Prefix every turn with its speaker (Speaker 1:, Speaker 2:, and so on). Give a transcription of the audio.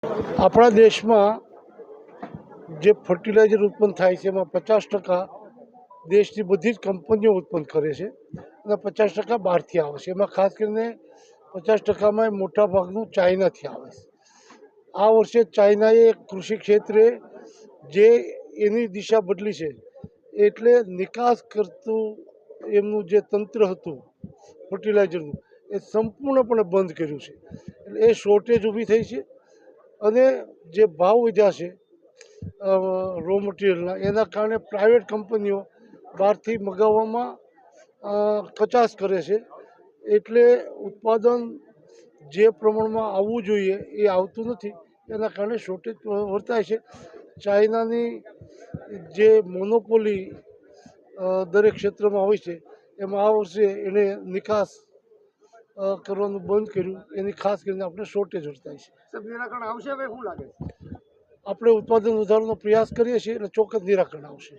Speaker 1: આપણા દેશમાં જે ફર્ટિલાઇઝર ઉત્પન્ન થાય છે એમાં 50% દેશની બધી જ કંપનીઓ ઉત્પન્ન કરે છે અને 50% બહારથી આવે છે. એમાં ખાસ કરીને 50%માં મોટા ભાગનું ચાઇનાથી આવે છે. આ વર્ષે ચાઇનાએ કૃષિ ક્ષેત્રે જે એની દિશા બદલી છે, એટલે નિકાસ કરતું એમનું જે તંત્ર હતું ફર્ટિલાઇઝરનું એ સંપૂર્ણપણે બંધ કર્યું છે. એટલે એ શોર્ટેજ ઊભી થઈ છે અને જે ભાવ વધ્યા છે રો મટીરિયલના, એના કારણે પ્રાઇવેટ કંપનીઓ બહારથી મગાવવામાં કચાશ કરે છે. એટલે ઉત્પાદન જે પ્રમાણમાં આવવું જોઈએ એ આવતું નથી. એના કારણે શોર્ટેજ વર્તાય છે. ચાઇનાની જે મોનોપોલી દરેક ક્ષેત્રમાં હોય છે, એમાં આ વર્ષે એણે નિકાસ કરવાનું બંધ કર્યું. એની ખાસ કરીને આપણે શોર્ટેજ વર્તાય છે.
Speaker 2: નિરાકરણ આવશે હવે શું લાગે?
Speaker 1: આપણે ઉત્પાદન વધારવાનો પ્રયાસ કરીએ છીએ એટલે ચોક્કસ નિરાકરણ આવશે.